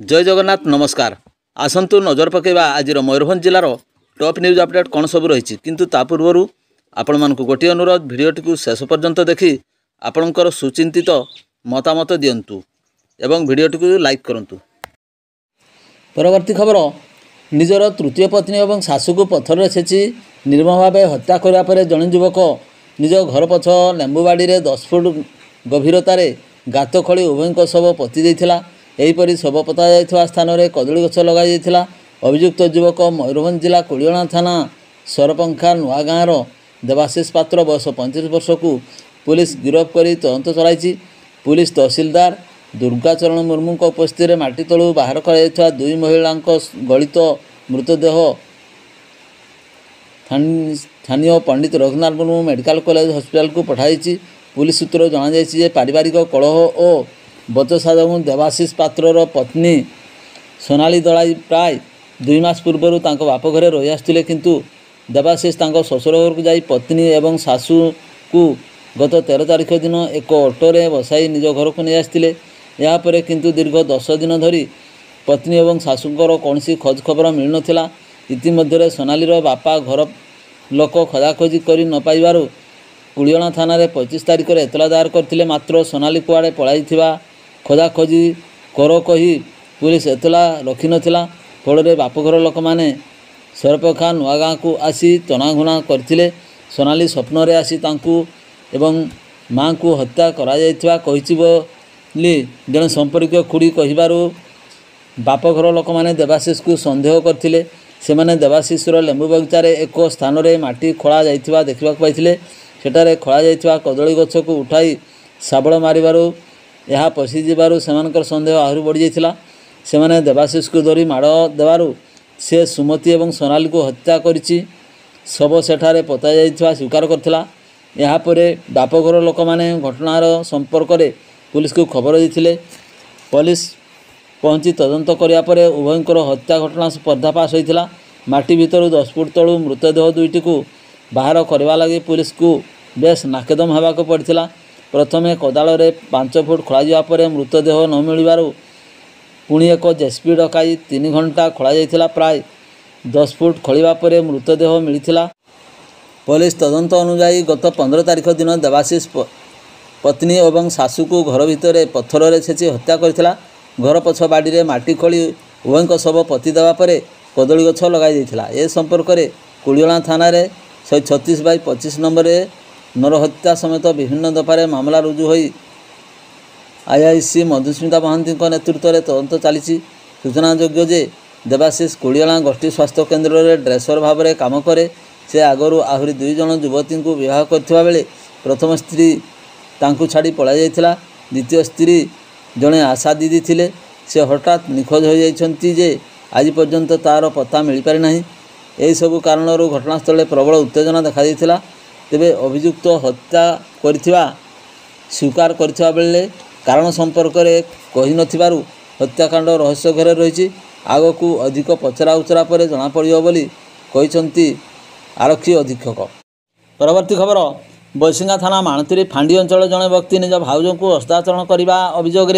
जय जगन्नाथ नमस्कार। आसंतु नजर पकेबा आज मयूरभंज जिलार टॉप न्यूज अपडेट कौन सब रही किंतु ता पूर्व आपण मानक गोटे अनुरोध भिडियोटी को शेष पर्यंत देखि आपणकर सुचिंतित मतामत दियंतु एवं भिडियोटी को लाइक करंतु। परवर्ती खबर निजर तृतीय पत्नी और शाशु को पत्थर छेची निर्मम भाव हत्या करने पर जड़े युवक निज घर पछ लेंबुबाड़ी 10 फुट गभीरतार गात खोली उभय शव पति देइथिला। एहीपरि शव पता जाइथिबा स्थान में कदली गछ लगाई जाइथिला। अभियुक्त युवक मयूरभंज जिला कोड़ियाणा थाना सरपंखा नुआ गाँवर देवाशीष पात्र बयस 35 वर्ष को पुलिस गिरफ्त कर तदंत चलाई। पुलिस तहसीलदार दुर्गाचरण मुर्मू उपस्थित माटी तलू बाहर कर दुई महिला गलित मृतदेह स्थानीय Pandit Raghunath Murmu medical college hospital को पठाई। पुलिस सूत्र जणाई पारिवारिक कलह और बचसा जो देवाशीष पात्रर पत्नी सोनाली दलाई प्राय 2 मास पूर्व बाप घरे रही आसुले किंतु देवाशीष शशुर घर को जाई पत्नी एवं शाशु को गत 13 तारिख दिन एक ऑटोरे बसाई निज घर को नहीं आसते। यापर किंतु दीर्घ 10 दिन धरी पत्नी एवं शाशुंकर कौन खोज खबर मिल नाला। इतिमध्य सोनालीर बापा घर लोक खोजाखोजी कर न पाइबारु कुड़ियाणा थाना 25 तारिख में एतला दायर करथिले। मात्र सोनाली कुआड़े पलाई खोजाखोजी कर कही पुलिस एतला रखी नथिला। फल बापघर लोक मैंने सरपखा नुआ गाँ को आसी तनाघुना करथिले। सोनाली स्वप्न रे आसी तांकू एवं माँ को हत्या करा जायथिबा कहिछि बोली जने संपर्क खुड़ी कहिबारु बापघर लोक मैंने देवाशीष को संदेह करथिले। सेमाने देवाशीषर लेंबु बगीचार एक स्थान में माटी खोला जाइथिबा देखा पाइथिले। सेठारे खोला जाइथिबा कदली गछ को उठाई शाबल मारिबारु यह पशिबार से सन्देह आहरी बढ़ी जाइथिला। सेमाने देवाशीष को धरी माड़ देवारु से सुमति एवं सोनाली को हत्या करिछि। शव सेठारे पता जाइथिबा स्वीकार करथिला। यापर बापघर लोक मैंने घटनार संपर्क में पुलिस को खबर देथिले। पुलिस पहुँची तदंत करिया परे उभयंकर हत्या घटना पर्दाफाश होइथिला। माटी भितर 10 फुट तलू मृतदेह दुईटी को बाहर करवा लगी पुलिस को बेस नाकेदम होगाक पड़ता। प्रथमे कोदाल 5 फुट खोल मृतदेह न मिलू पुणी एक जेसीबी डकाई 3 घंटा खोल जाइथिला। प्राय 10 फुट खोलिबा परे मृतदेह मिलिथिला। पुलिस तदंत अनुजाई गत 15 तारिख दिन देवाशीष पत्नी एवं शाशु को घर भितर पत्थर रे छेची हत्या करथिला। घर पछ बाड़ी रे माटी खोली उभय शव पति देवा परे कदली गछ लगाई देइथिला। ए संपर्क में कुड़ियाणा थाना 136/25 नंबर नरहत्या समेत विभिन्न दफारे मामला रुजु होई आईआईसी मधुस्मिता महांती नेतृत्व में तदंत चली। सूचनायोग्य जे देवाशीष कुड़ियाणा गोष्ठी स्वास्थ्य केन्द्र में ड्रेसर भाव में काम करे। से आगरू आहरी 2 जन युवती को विवाह करथिबा बेले प्रथम स्त्री तांकू छाड़ी पलाई जाइथिला। द्वितीय स्त्री जड़े आशा दीदी थिले। से हठात निखोज हो जाइछंती जे आज पर्यंत तार पता मिल पारि नाही। एही सबु कारणरू घटनास्थल प्रबल उत्तेजना देखा देइथिला। तेबे अभियुक्त हत्या करिथिबा स्वीकार करिथिबा बेले कारण संपर्क में कहि नथिबारु हत्याकांड रहस्य घरे रहिछि। आगकू अधिक पचरा उचरा पर जना पड़ियो बोली कहिसंती आरक्षी अधीक्षक। परवर्ती खबर बसिंगा थाना माणतीरी फांडी अंचल जड़े व्यक्ति निज भाउज को हस्ताचरण करने अभियोग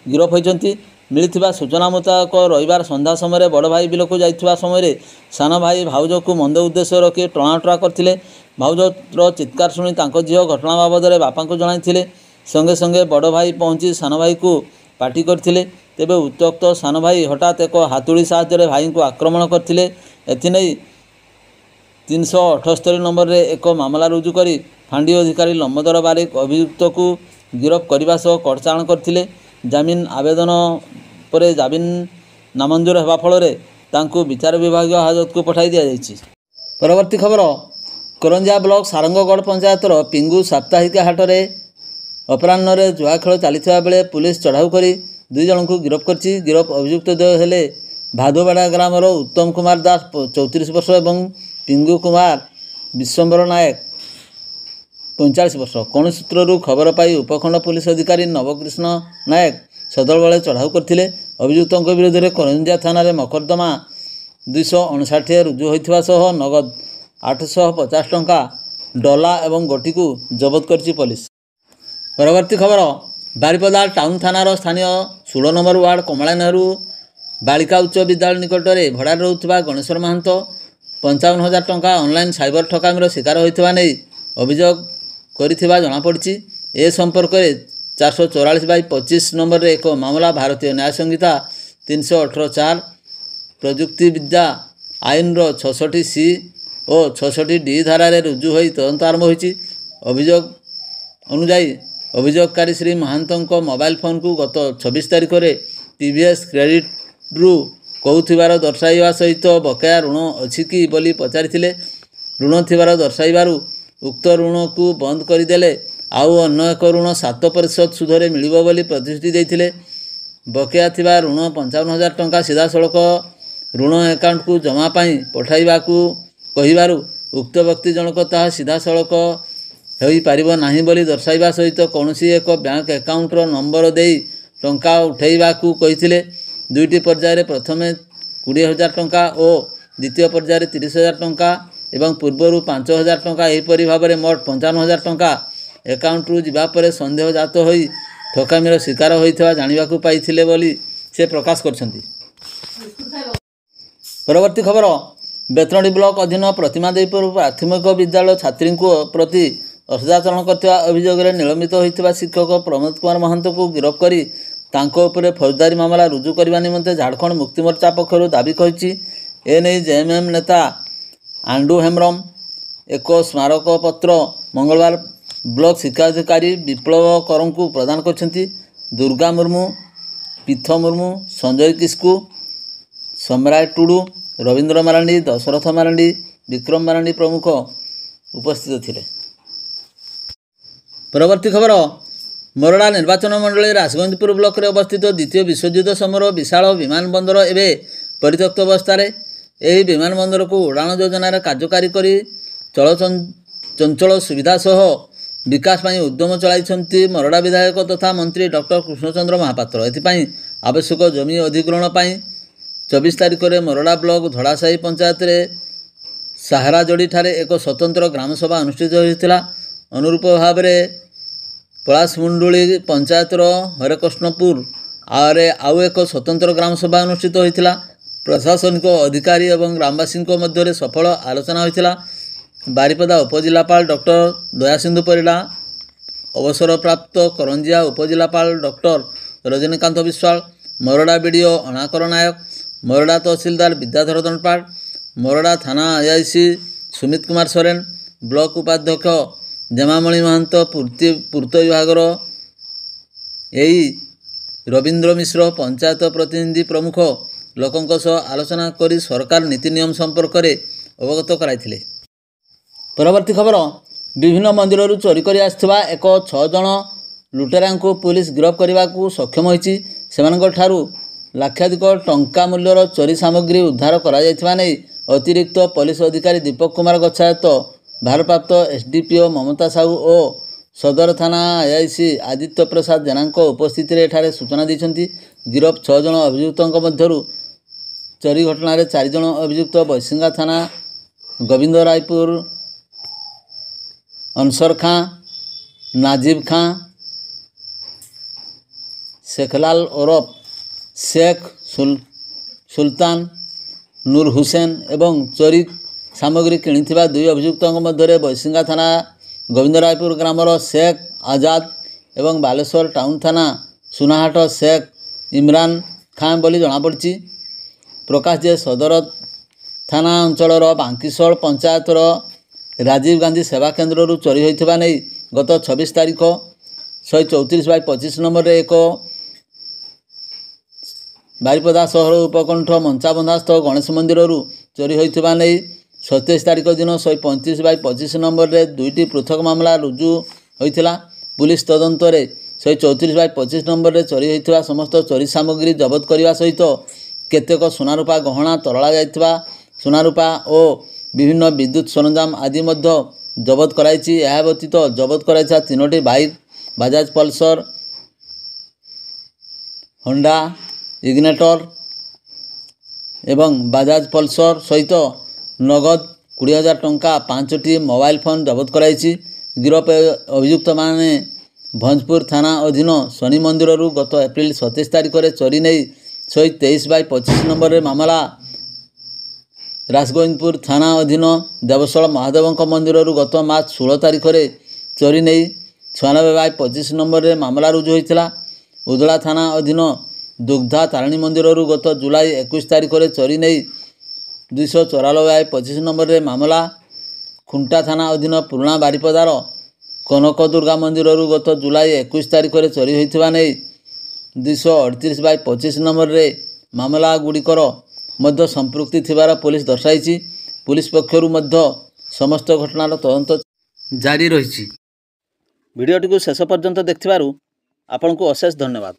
गिरफ होती। मिलता सूचना मुताबक रविवार संध्या समय बड़ भाई बिल को जाइथिबा समय सान भाई भाउज को मंद उद्देश्य रखी टणाटरा करथिले। भाउजर चित्कार शुणी तांको झील घटना बाबद बापा को जणाइथिले। संगे संगे बड़ भाई पहुँची सान भाई को पार्टी करथिले। तेबे उत्त्यक्त सान भाई हठात एक हातुड़ी साहाय्य भाई को आक्रमण करथिले। एथिनेई 378 नंबर रे एक मामला रुजु करी फांडी अधिकारी लंबोदर बारिक अभियुक्त को गिरफ्त करने सह कड़चाण करथिले। जामिन आवेदन पर जामिन नामंजूर होगा फल तांको विचार विभाग हाजत को पठाई दिया जाइछि। परवर्ती खबर करंजा ब्लॉक सारंगगढ़ पंचायतर पिंगु साप्ताहिक हाट में अपराह्न जुआ खेल चलता बेले पुलिस चढ़ाऊ कर 2 जन को गिरफ्त करछि। गिरफ अभियुक्त हेले भादुवाड़ा ग्रामर उत्तम कुमार दास 34 वर्ष और पिंगु कुमार विश्वम्बर नायक 45 वर्ष। कौन सूत्रु खबर पाई उपखंड पुलिस अधिकारी नवकृष्ण नायक सदल बेले चढ़ाऊ करथिले। अभियुक्तों विरोध में करंजा थाना मकद्दमा 259 रुजु होइथिबा सह नगद 850 टंका डला एवं गोटी को जबत करछि पुलिस। परवर्ती खबर बारिपदा टाउन थानार स्थानीय 16 नंबर वार्ड कमला नेहरू बालिका उच्च विद्यालय निकटरे भड़ार रोथुवा गणेश्वर महंत 55,000 टंका ऑनलाइन साइबर ठकामीर शिकार होइथिबा नै अभियोग करिथिबा जणा पड़छि। ए संपर्क में 444/25 नंबर रे एक मामला भारतीय न्याय संहिता 318(4) प्रजुक्ति विद्या आईन 66C और 66D धारा रुजु होई तदंत आरंभ होइछि। अभियोग अनुसार अभियोगकारी श्री महांतों मोबाइल फोन को गत 26 तारिख में टीवीएस क्रेडिट रु कहूथिबार दर्शाइबा सहित बकाया ऋण अछि कि बोली पचारिथिले। ऋण थिबार दर्शाइबारु उक्त ऋण को बंद करदेले आउ अन्य एक ऋण 7% सुधरे मिलिबो बोली प्रतिश्रुति देइथिले। बकाया थिबा ऋण 55,000 टंका सीधा सड़क ऋण अकाउंट को जमा पाई पठाइबाकू कहिबारु उक्त व्यक्ति जनक ताहा सीधा सड़क होई पारिबो नाही बोली दर्शाइबा सहित कौनसी एक बैंक अकाउंट नंबर देई टंका उठाइबाकू कहिथिले। दुईटी पर्यायर प्रथमे 20,000 टंका और द्वितीय पर्यायर 30,000 टंका एवं पूर्वर 5,000 टंका एहीपरि भाव में मोट 55,000 टंका अकाउंट रु जीवा परे संदेह जात होई ठकामीर शिकार होइथिबा जानिबाकू पाइथिले बोली से प्रकाश करछन्ति। परवर्ती खबर बेतनडी ब्लॉक अधीन प्रतिमा देवीपुर प्राथमिक विद्यालय छात्री प्रति असदाचरण करथिबा अभियोग में निलंबित होइथिबा शिक्षक प्रमोद कुमार महंत को गिरफ्त करी तांको उपरे फौजदारी मामला रुजु करबा निमंते झारखंड मुक्ति मोर्चा पक्षरु दाबी कहिछि। एने जेएमएम नेता आंडू हेम्ब्रम एक स्मारक पत्र मंगलवार ब्लॉक शिक्षाधिकारी विप्लव करम को प्रदान करछन्ति। दुर्गा मुर्मू, पीथ मुर्मू, संजय किस्कू, सम्राट टुडू, रविंद्र मारांडी, दशरथ मारांडी, विक्रम मारांडी प्रमुख उपस्थित थिले। परवर्ती खबर मोरडा निर्वाचन मंडली राजगंजपुर ब्लॉक रे अवस्थित द्वितीय विश्वयुद्ध समर विशाल विमान बंदर एवं परित्यक्त अवस्था यह विमान बंदर को उड़ाण योजन कार्यकारी करी चंचल सुविधा सह विकास पाई उद्यम चलाई मोरडा विधायक तथा मंत्री डॉक्टर कृष्णचंद्र महापात्र। एथिपाई आवश्यक जमी अधिग्रहण पाई 24 तारिख में मोरडा ब्लॉक धड़ासाही पंचायत रे साहाराजोड़ी ठारे एक स्वतंत्र ग्रामसभा अनुष्ठित होता। अनुरूप भाव में पलासमुंडुली पंचायत हरेकृष्णपुर आरे आउ एक स्वतंत्र ग्रामसभा अनुष्ठित होता। प्रशासनिक अधिकारी एवं ग्रामवासी मध्य सफल आलोचना होता। बारिपदा उपजिलापाल डॉक्टर दयासिंधु परिड़ा, अवसरप्राप्त करंजिया उपजिलापाल डॉक्टर रजनीकांत विश्वाल, मोरडा बीडीओ अनाकर नायक, मोरडा तहसीलदार विद्याधर दंडपाट, मोरडा थाना आईआईसी सुमित कुमार सोरेन, ब्लॉक उपाध्यक्ष जमामणि महंत, पूर्त विभाग एई रवींद्र मिश्र, पंचायत प्रतिनिधि प्रमुख लोकों सह आलोचना करी सरकार नीति नियम संपर्क में अवगत कराइथिले। परवर्ती खबर विभिन्न मंदिर चोरी कर आसथिबा एक 6 जन लुटेरा को पुलिस गिरफ्त करने को सक्षम होइछि। सेमानंठारु लाक्षाधिक टंका मूल्यर चोरी सामग्री उद्धार करा जायथिबा नै अतिरिक्त पुलिस अधिकारी दीपक कुमार गच्छायत, भारप्राप्त एसडीपीओ ममता साहू और सदर थाना आईआईसी आदित्य प्रसाद जेना उपस्थित एठारे सूचना दी। गिरफ्त 6 जन अभियुक्तों मध्यरु चोरी घटना 4 जन अभियुक्त बैसिंगा थाना गोविंद रायपुर, अंसर खां, नाजिब खां, शेखलाल ओरफ शेख सुल्तान, नूर हुसैन एवं चोरी सामग्री किणिथिबा 2 अभियुक्तों मध्य बैसिंगा थाना गोविंद रायपुर ग्रामर शेख आजाद एवं बालेश्वर टाउन थाना सुनाहाट शेख इमरान खां बोली जनापड़ी। प्रकाश जे सदर थाना अंचल बांकीशोल पंचायत राजीव गांधी सेवा केन्द्र चोरी होता नहीं गत 26 तारिख 134/25 नंबर रे एक बारिपदा सहर उपकंठ मंचाबंधास्थ गणेश मंदिर चोरी होता नहीं 27 तारिख दिन 135/25 नंबर रे 2टी पृथक मामला रुजु होता। पुलिस तदंत 134/25 नंबर रे चोरी होता समस्त चोरी सामग्री जबत करने सहित केतेक सुनारूपा गहना तरला जाइथिबा सुनारूपा और विभिन्न विद्युत सरंजाम आदि मध्य जबत कराइछि। यह व्यतीत जबत कराइछा 3टी bike, Bajaj Pulsar, Honda Ignitor एवं बजाज पल्सर सहित नगद 20,000 टंका 5टी मोबाइल फोन जबत कराइछि। गिरफ अभियुक्त माने भंजपुर थाना अधीन शनि मंदिर गत एप्रिल 27 तारिख में चोरी नहीं 123/25 ନମ୍ବରରେ ମାମଲା ରାଜଗୋବିନ୍ଦପୁର ଥାନା ଅଧୀନ ଦେବଶଳ ମହାଦେବଙ୍କ ମନ୍ଦିରରୁ ଗତ ମାର୍ଚ୍ଚ 16 ତାରିଖରେ ଚୋରି ନେଇ 96/25 ନମ୍ବରରେ ମାମଲା ରୁଜୁ ହୋଇଥିଲା। ଉଦଳା ଥାନା ଅଧୀନ ଦୁଗ୍ଧା ତାରିଣୀ ମନ୍ଦିରରୁ ଗତ ଜୁଲାଇ 21 ତାରିଖରେ ଚୋରି ନେଇ 294/25 ନମ୍ବରରେ ମାମଲା। ଖୁଣ୍ଟା ଥାନା ଅଧୀନ ପୁରୁଣା ବାରିପଦାର କନକ ଦୁର୍ଗା ମନ୍ଦିରରୁ ଗତ ଜୁଲାଇ 21 ତାରିଖରେ ଚୋରି ହୋଇଥିବା ନେଇ 238/25 ନମ୍ବରରେ ମାମଲା ଗୁଡ଼ିକର ମଧ୍ୟ ସମ୍ପୃକ୍ତି ଥିବାର ପୋଲିସ ଦର୍ଶାଇଛି। ପୋଲିସ ପକ୍ଷରୁ ମଧ୍ୟ ସମସ୍ତ ଘଟଣାର ତଦନ୍ତ ଜାରି ରହିଛି। ଭିଡ଼ିଓଟିକୁ ଶେଷ ପର୍ଯ୍ୟନ୍ତ ଦେଖିଥିବାରୁ ଆପଣଙ୍କୁ ଅଶେଷ ଧନ୍ୟବାଦ।